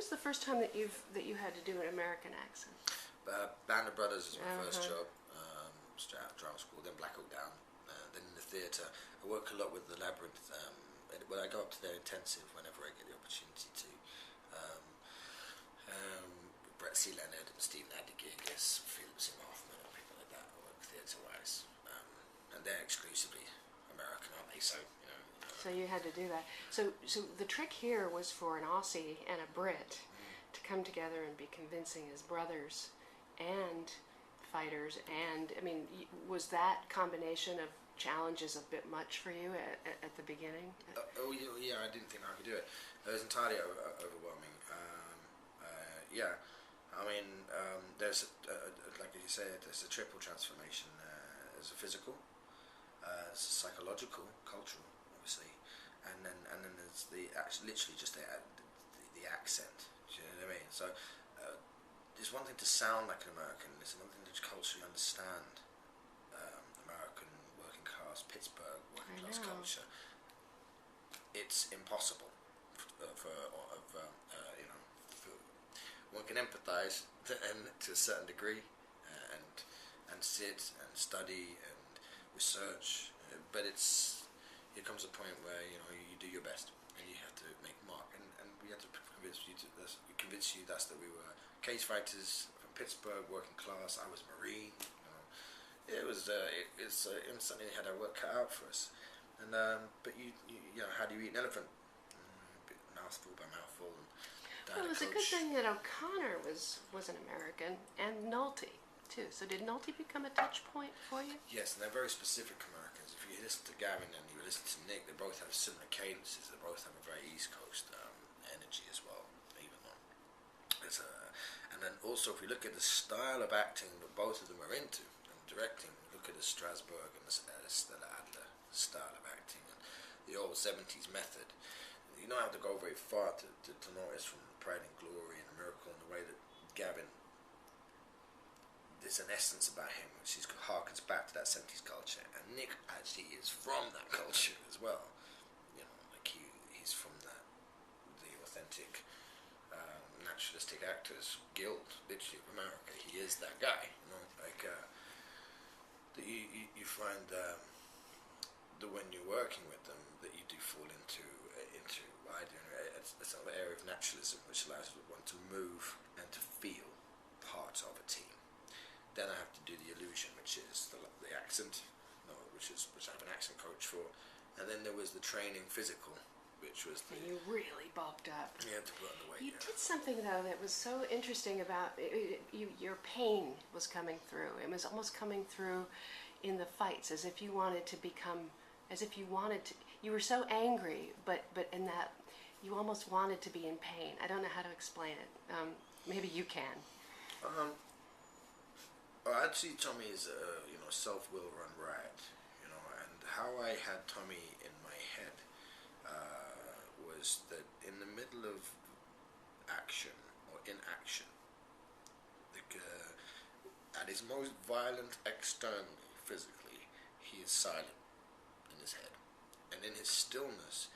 was the first time that you had to do an American accent? Band of Brothers is my first job. Straight out of drama school, then Black Hawk Down, then in the theatre. I work a lot with the Labyrinth. When I go up to their intensive, whenever I get the opportunity to. Brett C. Leonard and Stephen Adigigis, Philip Seymour Hoffman, and people like that. I work theatre-wise, and they're exclusively American, aren't they? So So you had to do that. So the trick here was for an Aussie and a Brit to come together and be convincing as brothers and fighters. And I mean, was that combination of challenges a bit much for you at the beginning? Yeah, I didn't think I could do it. It was entirely overwhelming. Yeah, I mean, there's like you said, there's a triple transformation. There's a physical, there's a psychological, cultural, obviously, and then there's literally just the accent. Do you know what I mean? So it's one thing to sound like an American. It's another thing to culturally understand American working class, Pittsburgh working class culture. It's impossible one can empathize to a certain degree and sit and study and research, but here comes a point where you do your best and you have to make mark, and we have to convince you that we were case fighters from Pittsburgh, working class. I was Marine. It was something that had our work cut out for us, and but you how do you eat an elephant? Mouthful by mouthful. Well, it was a good thing that O'Connor was an American, and Nolte too. So did Nolte become a touch point for you? Yes, and they're very specific Americans. If you listen to Gavin and you listen to Nick, they both have similar cadences. They both have a very East Coast energy as well. Even though and then also if we look at the style of acting that both of them are into and directing, look at the Strasberg and the Stella Adler style of acting and the old 70s method. You don't have to go very far to notice from Pride and Glory and A Miracle in the way that Gavin, there's an essence about him which harkens back to that 70s culture, and Nick actually is from that culture as well. Like he's from the authentic naturalistic actors guild, literally, of America. He is that guy. That you find that when you're working with them, that you do fall into what I do. It's another area of naturalism which allows one to move and to feel part of a team. Then I have to do the illusion, which is the accent, which I have an accent coach for, and then there was the training physical, which was you really bulked up. You had to put on the weight. You did something though that was so interesting about your pain was coming through. It was almost coming through in the fights, as if you wanted to become, as if you wanted to. You were so angry, but in that you almost wanted to be in pain. I don't know how to explain it. Maybe you can. I'd see Tommy as self-will run riot, and how I had Tommy in my head was that in the middle of action or inaction, at his most violent externally, physically, he is silent in his head, and in his stillness,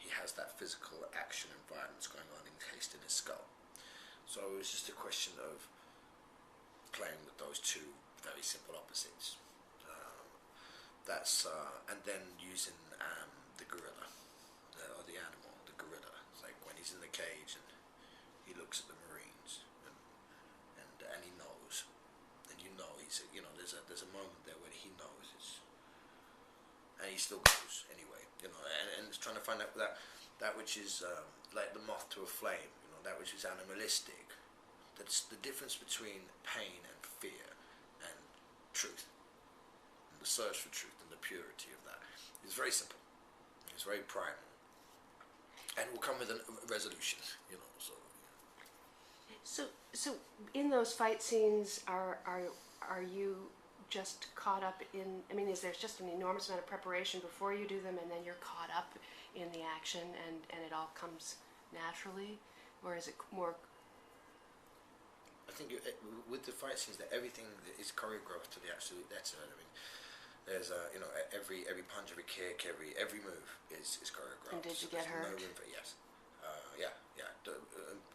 he has that physical action and violence going on encased in his skull. So it was just a question of playing with those two very simple opposites. And then using the gorilla, or the animal, the gorilla. It's like when he's in the cage and he looks at the Marines and he knows, and there's a moment there when he knows and he still goes anyway, and it's trying to find out that which is like the moth to a flame, that which is animalistic. That's the difference between pain and fear and truth, and the search for truth and the purity of that. It's very simple. It's very primal, and it will come with a resolution. So in those fight scenes, are you just caught up in? I mean, is there just an enormous amount of preparation before you do them, and then you're caught up in the action, and it all comes naturally, or is it more? I think with the fight scenes, that everything is choreographed to the absolute letter. I mean, there's every punch, every kick, every move is choreographed. And did you get hurt? No room for yes, yeah.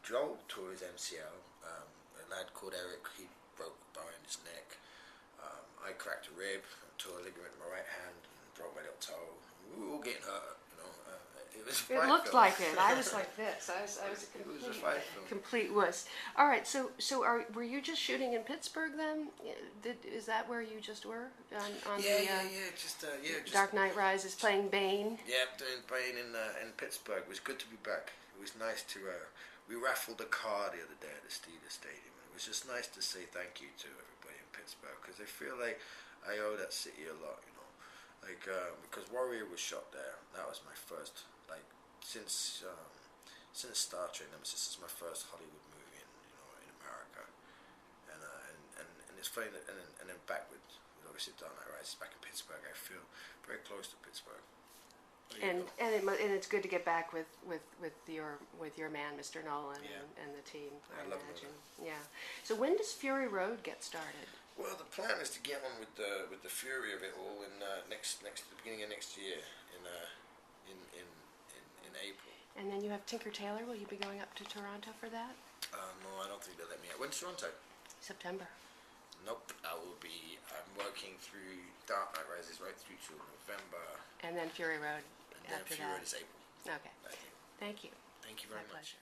Joel tore his MCL. A lad called Eric, he broke a bone in his neck. I cracked a rib, tore a ligament in my right hand, and broke my little toe. We were all getting hurt, you know. It was a It fight looked film. like it. I was like this. I was a It was a complete, fight film. complete wuss. All right. So were you just shooting in Pittsburgh then? Is that where you just were on Just Dark Knight Rises, playing Bane? yeah, doing Bane in Pittsburgh. It was good to be back. It was nice to. We raffled a car the other day at the Steelers Stadium. It was just nice to say thank you to everybody in Pittsburgh because I feel like I owe that city a lot, you know. Like because Warrior was shot there. That was my first since Star Trek Nemesis. It's my first Hollywood movie in America, and it's funny that and then back with obviously Dark Knight Rises back in Pittsburgh. I feel very close to Pittsburgh. And it's good to get back with your man, Mr. Nolan, and the team. I love imagine. Yeah. So when does Fury Road get started? Well, the plan is to get on with the fury of it all in next the beginning of next year in April. And then you have Tinker Tailor. Will you be going up to Toronto for that? No, I don't think they'll let me out. When's Toronto? September. Nope. I'm working through Dark Knight Rises right through to November. And then Fury Road And then after Fury that. is April. Okay. I think. Thank you. Thank you very My much. pleasure.